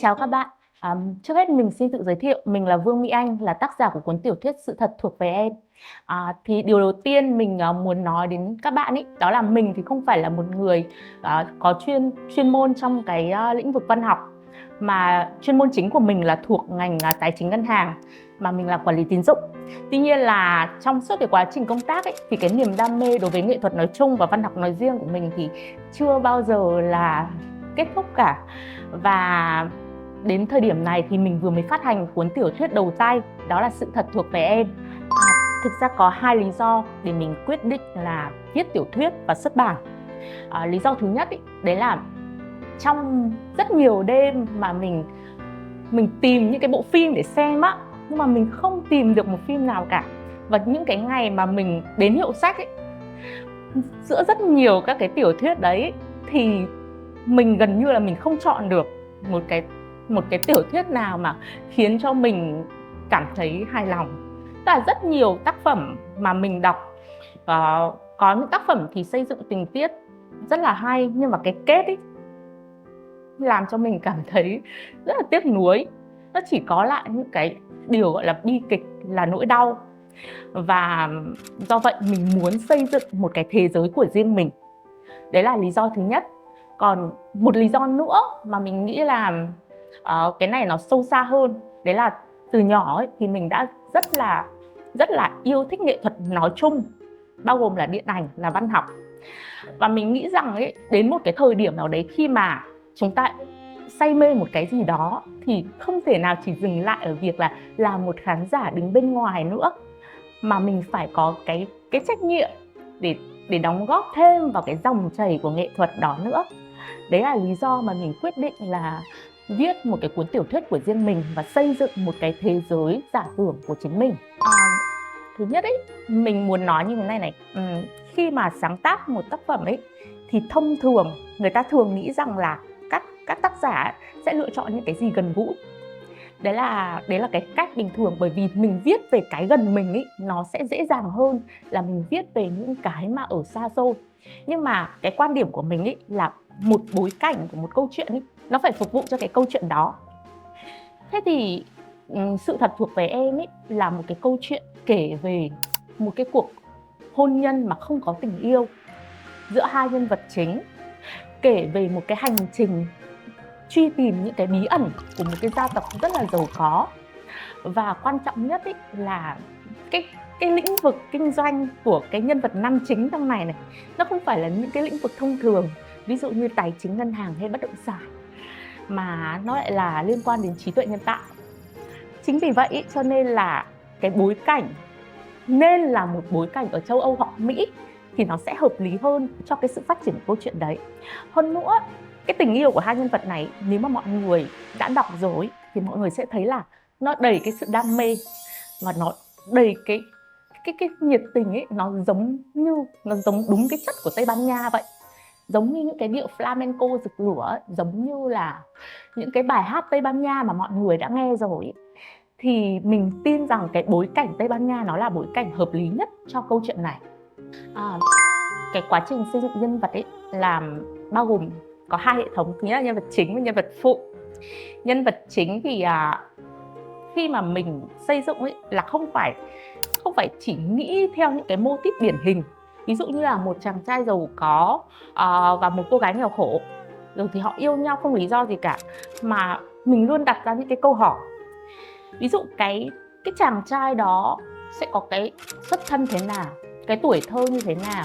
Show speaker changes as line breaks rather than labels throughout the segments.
Chào các bạn. Trước hết mình xin tự giới thiệu, mình là Vương Mỹ Anh, là tác giả của cuốn tiểu thuyết Sự thật thuộc về em. Thì điều đầu tiên mình muốn nói đến các bạn ấy, đó là mình thì không phải là một người có chuyên môn trong cái lĩnh vực văn học, mà chuyên môn chính của mình là thuộc ngành tài chính ngân hàng, mà mình là quản lý tín dụng. Tuy nhiên là trong suốt cái quá trình công tác ấy, thì cái niềm đam mê đối với nghệ thuật nói chung và văn học nói riêng của mình thì chưa bao giờ là kết thúc cả. Và đến thời điểm này thì mình vừa mới phát hành cuốn tiểu thuyết đầu tay, đó là Sự thật thuộc về em. Thực ra có hai lý do để mình quyết định là viết tiểu thuyết và xuất bản. Lý do thứ nhất ý, đấy là trong rất nhiều đêm mà mình tìm những cái bộ phim để xem á, nhưng mà mình không tìm được một phim nào cả. Và những cái ngày mà mình đến hiệu sách ấy, giữa rất nhiều các cái tiểu thuyết đấy thì mình gần như là mình không chọn được một cái tiểu thuyết nào mà khiến cho mình cảm thấy hài lòng. Tức là rất nhiều tác phẩm mà mình đọc, có những tác phẩm thì xây dựng tình tiết rất là hay, nhưng mà cái kết ấy làm cho mình cảm thấy rất là tiếc nuối. Nó chỉ có lại những cái điều gọi là bi kịch, là nỗi đau. Và do vậy mình muốn xây dựng một cái thế giới của riêng mình. Đấy là lý do thứ nhất. Còn một lý do nữa mà mình nghĩ là cái này nó sâu xa hơn, đấy là từ nhỏ ấy, thì mình đã rất là yêu thích nghệ thuật nói chung, bao gồm là điện ảnh, là văn học. Và mình nghĩ rằng ấy, đến một cái thời điểm nào đấy khi mà chúng ta say mê một cái gì đó thì không thể nào chỉ dừng lại ở việc là một khán giả đứng bên ngoài nữa, mà mình phải có cái trách nhiệm để đóng góp thêm vào cái dòng chảy của nghệ thuật đó nữa. Đấy là lý do mà mình quyết định là viết một cái cuốn tiểu thuyết của riêng mình và xây dựng một cái thế giới giả tưởng của chính mình. Thứ nhất ấy, mình muốn nói như thế này này, khi mà sáng tác một tác phẩm ấy thì thông thường người ta thường nghĩ rằng là các tác giả sẽ lựa chọn những cái gì gần gũi. Đấy là cái cách bình thường, bởi vì mình viết về cái gần mình ấy nó sẽ dễ dàng hơn là mình viết về những cái mà ở xa xôi. Nhưng mà cái quan điểm của mình ấy là một bối cảnh của một câu chuyện ấy, nó phải phục vụ cho cái câu chuyện đó. Thế thì Sự thật thuộc về em ấy là một cái câu chuyện kể về một cái cuộc hôn nhân mà không có tình yêu giữa hai nhân vật chính, kể về một cái hành trình truy tìm những cái bí ẩn của một cái gia tộc rất là giàu có. Và quan trọng nhất ý là cái lĩnh vực kinh doanh của cái nhân vật nam chính trong này nó không phải là những cái lĩnh vực thông thường, ví dụ như tài chính ngân hàng hay bất động sản, mà nó lại là liên quan đến trí tuệ nhân tạo. Chính vì vậy ý, cho nên là cái bối cảnh nên là một bối cảnh ở châu Âu hoặc Mỹ thì nó sẽ hợp lý hơn cho cái sự phát triển của câu chuyện đấy. Hơn nữa, cái tình yêu của hai nhân vật này, nếu mà mọi người đã đọc rồi thì mọi người sẽ thấy là nó đầy cái sự đam mê và nó đầy cái nhiệt tình ấy, nó giống đúng cái chất của Tây Ban Nha vậy. Giống như những cái điệu flamenco rực lửa ấy, giống như là những cái bài hát Tây Ban Nha mà mọi người đã nghe rồi ấy. Thì mình tin rằng cái bối cảnh Tây Ban Nha nó là bối cảnh hợp lý nhất cho câu chuyện này. Cái quá trình xây dựng nhân vật ấy làm bao gồm có hai hệ thống, thứ nhất là nhân vật chính và nhân vật phụ. Nhân vật chính thì khi mà mình xây dựng ấy là không phải chỉ nghĩ theo những cái mô típ điển hình, ví dụ như là một chàng trai giàu có và một cô gái nghèo khổ, rồi thì họ yêu nhau không lý do gì cả, mà mình luôn đặt ra những cái câu hỏi. Ví dụ cái chàng trai đó sẽ có cái xuất thân thế nào, cái tuổi thơ như thế nào,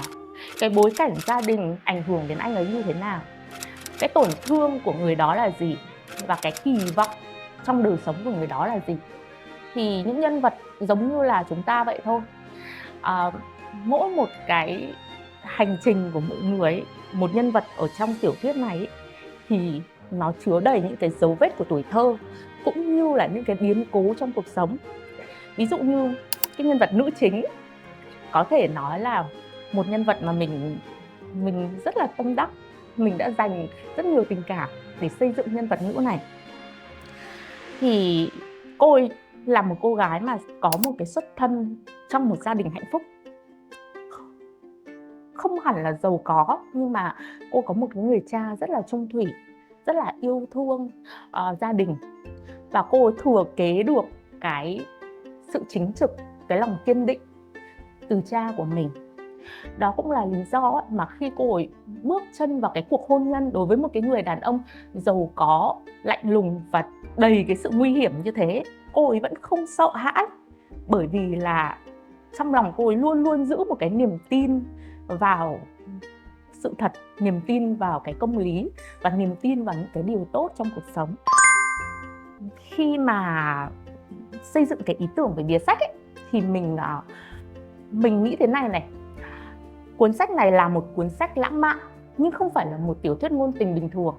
cái bối cảnh gia đình ảnh hưởng đến anh ấy như thế nào, cái tổn thương của người đó là gì, và cái kỳ vọng trong đời sống của người đó là gì. Thì những nhân vật giống như là chúng ta vậy thôi. Mỗi một cái hành trình của mỗi người ấy, một nhân vật ở trong tiểu thuyết này ấy, thì nó chứa đầy những cái dấu vết của tuổi thơ cũng như là những cái biến cố trong cuộc sống. Ví dụ như cái nhân vật nữ chính có thể nói là một nhân vật mà mình rất là tâm đắc, mình đã dành rất nhiều tình cảm để xây dựng nhân vật nữ này. Thì cô ấy là một cô gái mà có một cái xuất thân trong một gia đình hạnh phúc, không hẳn là giàu có, nhưng mà cô có một cái người cha rất là trung thủy, rất là yêu thương gia đình, và cô ấy thừa kế được cái sự chính trực, cái lòng kiên định từ cha của mình. Đó cũng là lý do mà khi cô ấy bước chân vào cái cuộc hôn nhân đối với một cái người đàn ông giàu có, lạnh lùng và đầy cái sự nguy hiểm như thế, cô ấy vẫn không sợ hãi, bởi vì là trong lòng cô ấy luôn luôn giữ một cái niềm tin vào sự thật, niềm tin vào cái công lý và niềm tin vào những cái điều tốt trong cuộc sống. Khi mà xây dựng cái ý tưởng về bìa sách ấy, thì mình nghĩ thế này, cuốn sách này là một cuốn sách lãng mạn nhưng không phải là một tiểu thuyết ngôn tình bình thường,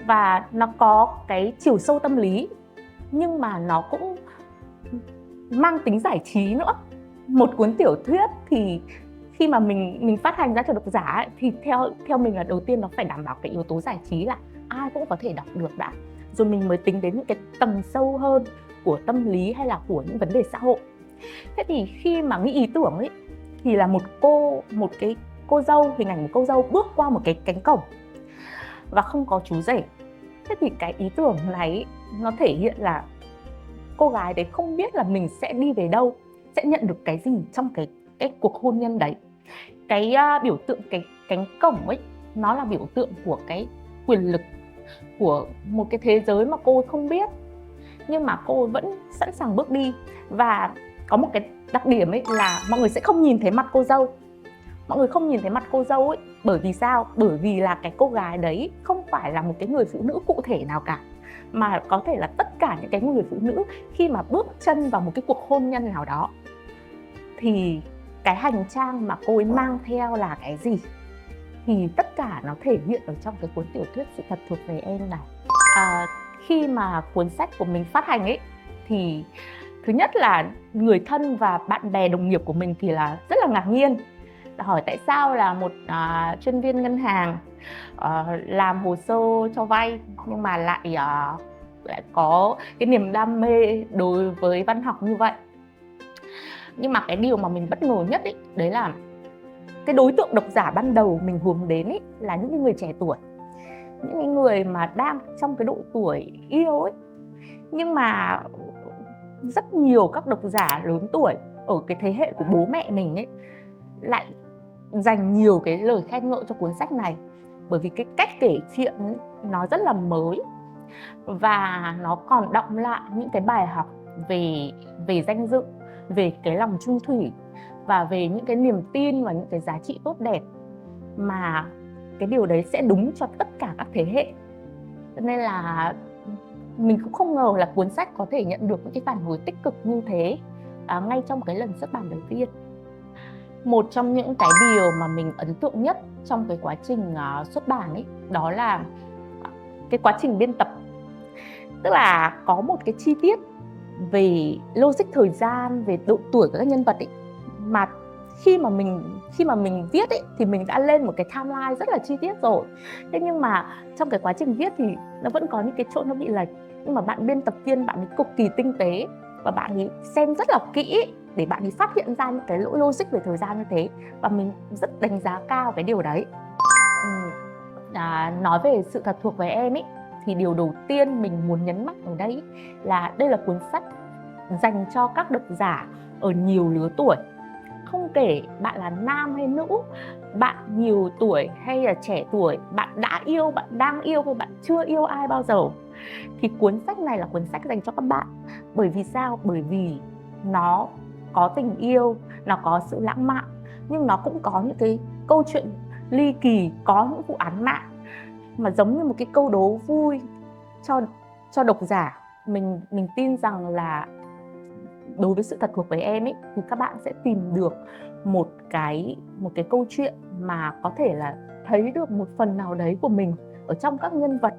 và nó có cái chiều sâu tâm lý nhưng mà nó cũng mang tính giải trí nữa. Một cuốn tiểu thuyết thì khi mà mình phát hành ra cho độc giả ấy, thì theo mình là đầu tiên nó phải đảm bảo cái yếu tố giải trí, là ai cũng có thể đọc được đã, rồi mình mới tính đến những cái tầng sâu hơn của tâm lý hay là của những vấn đề xã hội. Thế thì khi mà nghĩ ý tưởng ấy, thì là một cái cô dâu, hình ảnh một cô dâu bước qua một cái cánh cổng và không có chú rể. Thế thì cái ý tưởng này nó thể hiện là cô gái đấy không biết là mình sẽ đi về đâu, sẽ nhận được cái gì trong cái cuộc hôn nhân đấy. Cái biểu tượng cái cánh cổng ấy, nó là biểu tượng của cái quyền lực, của một cái thế giới mà cô không biết, nhưng mà cô vẫn sẵn sàng bước đi. Và có một cái đặc điểm ấy là mọi người sẽ không nhìn thấy mặt cô dâu. Mọi người không nhìn thấy mặt cô dâu ấy, bởi vì sao? Bởi vì là cái cô gái đấy không phải là một cái người phụ nữ cụ thể nào cả, mà có thể là tất cả những cái người phụ nữ khi mà bước chân vào một cái cuộc hôn nhân nào đó, thì cái hành trang mà cô ấy mang theo là cái gì, thì tất cả nó thể hiện ở trong cái cuốn tiểu thuyết Sự Thật Thuộc Về Em này. Khi mà cuốn sách của mình phát hành ấy, thì thứ nhất là người thân và bạn bè đồng nghiệp của mình thì là rất là ngạc nhiên, hỏi tại sao là một chuyên viên ngân hàng làm hồ sơ cho vay nhưng mà lại có cái niềm đam mê đối với văn học như vậy. Nhưng mà cái điều mà mình bất ngờ nhất ấy, đấy là cái đối tượng độc giả ban đầu mình hướng đến ấy, là những người trẻ tuổi, những người mà đang trong cái độ tuổi yêu ấy. Nhưng mà rất nhiều các độc giả lớn tuổi ở cái thế hệ của bố mẹ mình ấy lại dành nhiều cái lời khen ngợi cho cuốn sách này, bởi vì cái cách kể chuyện ấy, nó rất là mới và nó còn đọng lại những cái bài học về danh dự, về cái lòng trung thủy và về những cái niềm tin và những cái giá trị tốt đẹp, mà cái điều đấy sẽ đúng cho tất cả các thế hệ. Nên là mình cũng không ngờ là cuốn sách có thể nhận được những cái phản hồi tích cực như thế ngay trong cái lần xuất bản đầu tiên. Một trong những cái điều mà mình ấn tượng nhất trong cái quá trình xuất bản ấy, đó là cái quá trình biên tập. Tức là có một cái chi tiết về logic thời gian, về độ tuổi của các nhân vật ấy, mà khi mà mình viết ấy, thì mình đã lên một cái timeline rất là chi tiết rồi. Thế nhưng mà trong cái quá trình viết thì nó vẫn có những cái chỗ nó bị lệch. Nhưng mà bạn biên tập viên, bạn ấy cực kỳ tinh tế và bạn ấy xem rất là kỹ để bạn ấy phát hiện ra những cái lỗi logic về thời gian như thế, và mình rất đánh giá cao cái điều đấy. Nói về Sự Thật Thuộc Về Em ấy, thì điều đầu tiên mình muốn nhấn mạnh ở đây là đây là cuốn sách dành cho các độc giả ở nhiều lứa tuổi. Không kể bạn là nam hay nữ, bạn nhiều tuổi hay là trẻ tuổi, bạn đã yêu, bạn đang yêu hay bạn chưa yêu ai bao giờ, thì cuốn sách này là cuốn sách dành cho các bạn. Bởi vì sao? Bởi vì nó có tình yêu, nó có sự lãng mạn, nhưng nó cũng có những cái câu chuyện ly kỳ, có những vụ án mạng mà giống như một cái câu đố vui cho độc giả. Mình tin rằng là đối với Sự Thật Thuộc Về Em ấy, thì các bạn sẽ tìm được một cái câu chuyện mà có thể là thấy được một phần nào đấy của mình ở trong các nhân vật,